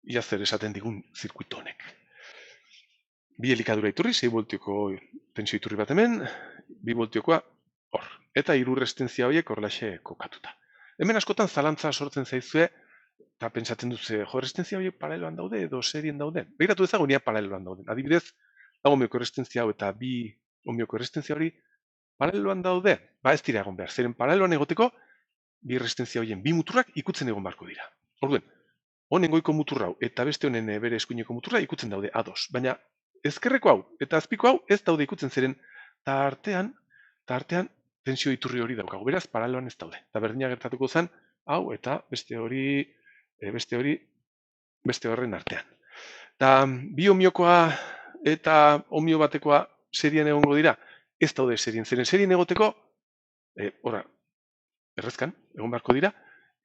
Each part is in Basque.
ia zer esaten digun zirkuito honek. Bi elikadura iturri, 6 voltioko tensio iturri bat hemen, 2 voltiokoa hor. Eta 3 resistentzia horiek horrelaxe kokatuta. Hemen askotan zalantza sortzen zaizue, eta pentsatzen duzu, jo, resistentzia horiek paraleloan daude edo serien dauden. Begiratu dezagun ia paraleloan dauden. Adibidez, lau ohmioko resistentzia hau eta 2 ohmioko resistentzia hori paraleloan daude. Ba ez dira egon behar. Zeren paraleloan egoteko, bi resistentzia horien bi muturrak ikutzen egon barko dira. Orduen, honen goiko mutur hau eta beste honen bere eskuineko muturra ikutzen daude ados. Baina ezkerreko hau eta azpiko hau ez daude ikutzen zeren tartean tensio iturri hori daukagu. Beraz, paraleloan ez daude. Eta berdina gertatuko zen hau eta beste horren artean. Eta bi ohmiokoa eta ohmio batekoa serien egongo dira, ez daude serien. Zeren serien egoteko, errezkan, egon beharko dira,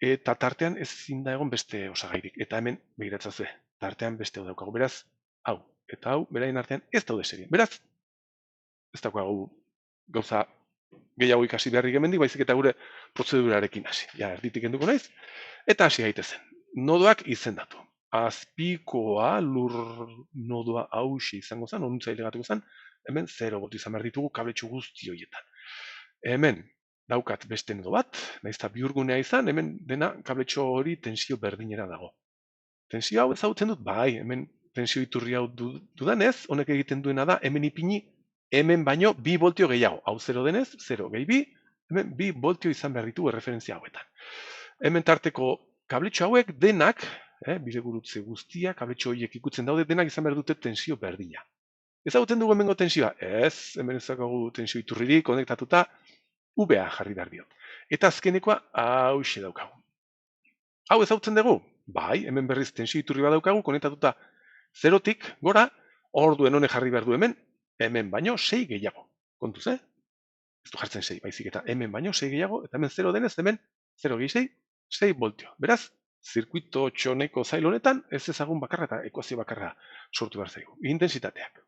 eta tartean ezin da egon beste osagairik. Eta hemen, begiratzazue, tartean beste hau daukagu. Beraz, hau eta hau, beraien artean ez daude serien. Beraz, ez daukagu gauza gehiago ikasi beharrik hemendik, baizik eta gure prozedurarekin hasi. Ja, erditik enduko naiz, eta hasi gaitezen. Nodoak izendatu. Azpikoa lur nodoa hauxe izango zen, onuntzaile gatuko zen, hemen 0 volt izan behar ditugu kabletxu guzti horietan. Hemen daukat beste nodo bat, nahiz eta bihurgunea izan, hemen dena kabletxo hori tensio berdinera dago. Tensio hau ezagutzen dut, bai, hemen tensio iturri hau dudanez, honek egiten duena da, hemen ipini, hemen baino 2 voltio gehiago. Hau 0 denez, 0 gehi 2, hemen 2 voltio izan behar ditugu erreferentzia hauetan. Hemen tarteko kabletxo hauek denak, bide gurutze guztia, kabletxo horiek ikutzen daude, denak izan behar dute tensio berdina. Ezagutzen dugu hemengo tensioa? Ez, hemen ezagugu tensio iturririk konektatuta, UBA jarri behar diot. Eta azkenekoa hauxe daukagu. Hau ezagutzen dugu? Bai, hemen berriz tensio iturri bat daukagu, konektatuta 0tik gora, orduen honek jarri behar du hemen baino 6 gehiago. Kontuz, ez du jartzen 6, baizik eta hemen baino 6 gehiago, eta hemen 0 denez, hemen 0 gehi 6, 6 voltio. Beraz, zirkuito txoneko zail honetan, ez ezagun bakarra eta ekuazio bakarra sortu behar zaigu. Intensitateak.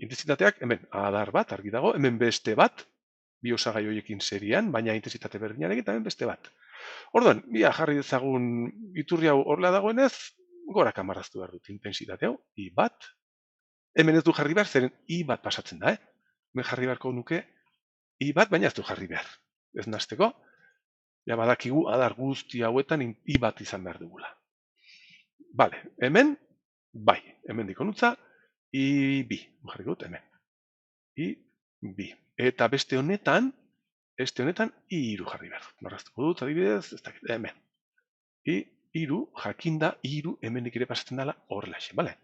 Intensitateak, hemen adar bat, argi dago, hemen beste bat, bi osagai horiekin serian, baina intensitate berdinarekin, eta hemen beste bat. Orduan, bia jarri dezagun iturri hau horrela dagoenez, gora kamaraztu behar dut intensitate hau, I bat, hemen ez du jarri behar, zeren I bat pasatzen da, hemen jarri beharko nuke I bat, baina ez du jarri behar. Ez nazteko, ja badakigu adar guzti hauetan I bat izan behar dugula. Bale, hemen, bai, hemen dikonutza, I bi, jarri dut hemen. I bi. Eta beste honetan, I iru jarri behar dut. Marraztuko dut, adibidez, ez dakit, hemen. I iru, jakinda, iru hemenik ere pasatzen dela horrelaxe, bale?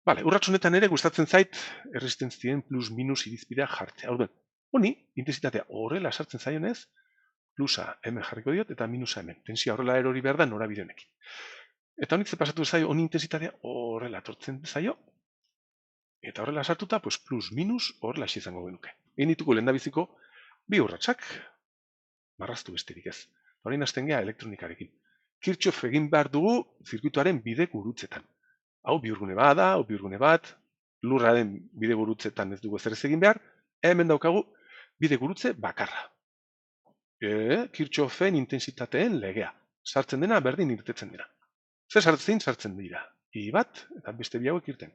Bale, urratz honetan ere gustatzen zait erresistentzien plus minus irizpidea jartzea. Orduen, honi, intensitatea horrela sartzen zaionez, plusa hemen jarriko diot eta minusa hemen. Tensioa horrela erori behar da norabide honekin. Eta honik ze pasatu zaio, honi intensitatea horrela tortzen zaio, eta horrela sartuta, pues plus minus horrela izango genuke. Egin dituko lehendabiziko bi urratsak, marraztu besterik ez. Horein hasten gea elektronikarekin. Kirchhoff egin behar dugu zirkuituaren bide gurutzetan. Hau bihurgune bat da, hau bihurgune bat, lurraren bide gurutzetan ez dugu ezer ez egin behar, hemen daukagu bide gurutze bakarra. Kirchhoffen intensitateen legea. Sartzen dena, berdin irtetzen dira. Zer sartzen dira? I bat, eta beste bi hauek irten.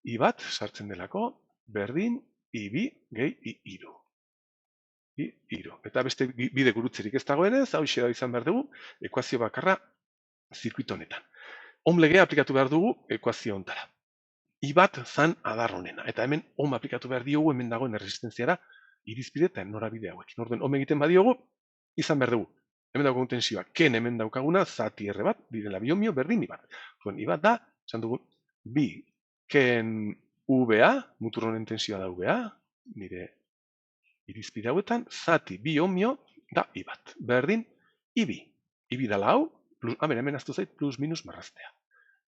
I bat, sartzen delako, berdin, I bi, gehi, I iru. I iru. Eta beste bide gurutzerik ez dagoenez, hau da izan behar dugu, ekuazio bakarra zirkuito honetan. Ohm legea aplikatu behar dugu ekuazio hontara. I bat zan adar honena. Eta hemen ohm aplikatu behar diogu hemen dagoen erresistentziara irizpide eta norabide hauekin. Orduen, ohm egiten badiogu, izan behar dugu. Hemen daukagun tensioa, ken hemen daukaguna, zati erre bat, direla biomio berdin I bat. Orduen, I bat da, esan dugu, bi, ken UBA, mutur honen tensioa da UBA, nire irizpide hauetan, zati biomio da I bat. Berdin, I bi dala hau, hemen aztu zait, plus minus marraztea.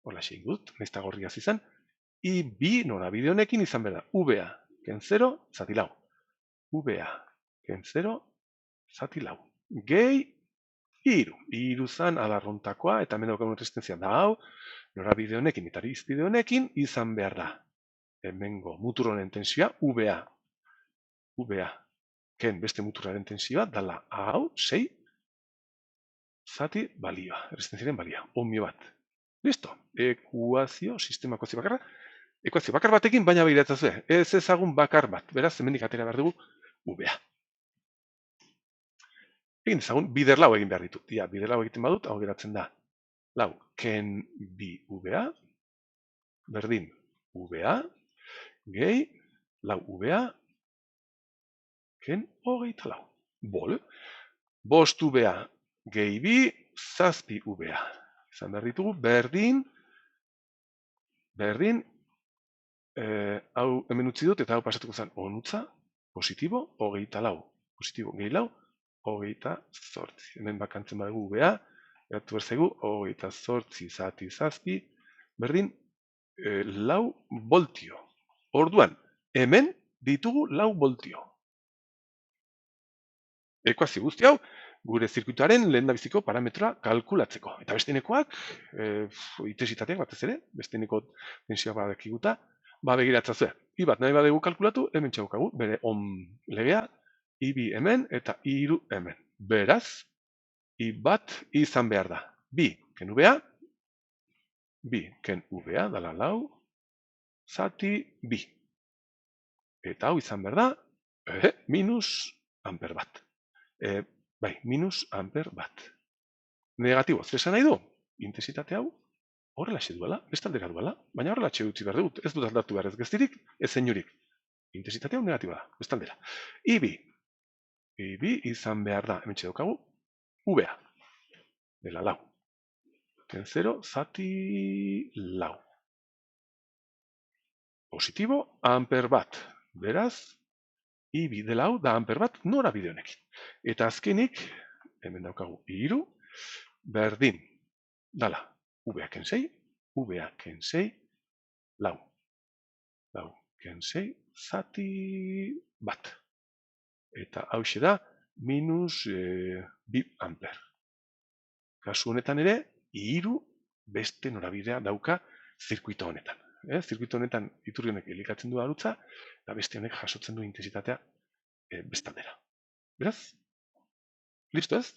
Horla xein dut, nahizta gorriaz izan, I bi norabide honekin izan behar da, UBA, ken 0, zati lau. UBA, ken 0, zati lau. Gehi, iru. Iru zan adarrontakoa, eta hemen daukagun resistentzia da hau, norabide honekin eta irizpide honekin izan behar da. Hemengo mutur honen tensioa, UBA. UBA, ken beste muturraren tensioa, dala hau, 6, zati balioa, resistentziaren balioa, ohmio bat. Listo. Sistema ekuazio bakarra. Ekuazio bakar batekin, baina begiratzen ez ezagun bakar bat. Beraz, hemendik atera behar dugu UBA. Egin ezagun, bider lau egin behar ditut. Bider lau egiten badut, hau geratzen da. Lau, ken bi UBA, berdin UBA, gehi, lau UBA, ken hogeita lau. Bol, bost UBA, gehi bi, zazpi UBA. Izan behar ditugu, berdin, hau hemen utzi dut, eta hau pasatuko zen onutza, positibo, hogeita lau. Positibo, gehi lau, hogeita zortzi. Hemen bakantzen badugu UBA, geratu berzegu, hogeita zortzi zati zazpi, berdin, lau voltio. Orduan, hemen ditugu lau voltio. Ekuazio guzti hau, gure zirkuituaren lehendabiziko parametroa kalkulatzeko. Eta bestenekoak, intensitateak batez ere, besteneko tensioa badakiguta, begiratzen zuen. I bat nahi badegu kalkulatu, hemen txaukagu, bere on legea, I bi hemen eta I iru hemen. Beraz, I bat izan behar da. Bi, ken UBA, bi, ken UBA, dala lau, zati, bi. Eta hau izan behar da, minus amper bat. Minus amper bat. Negatibo, zer esan nahi du? Intensitate hau, horrela xe duela, bestaldera duela, baina horrela xe utzi behar dut, ez dut aldatu behar ez geztirik, ez zeinurik. Intensitate hau negatiba da, bestaldera. Ibi izan behar da, hemen txedokagu, UBA, dela lau. Ten 0, zati lau. Positibo, amper bat. Beraz, Ibi dela hau da amper bat nora bide honekin. Eta azkenik, hemen daukagu iru, berdin, dala, UBA ken 6, UBA ken 6, lau. Lau ken 6, zati bat. Eta hau da, minus bi amper. Kasu honetan ere, iru beste norabidea dauka zirkuito honetan. Zirkuito honetan iturri honek elikatzen du arutza, eta beste honek jasotzen du intensitatea bestaldera. Beraz? Listo ez?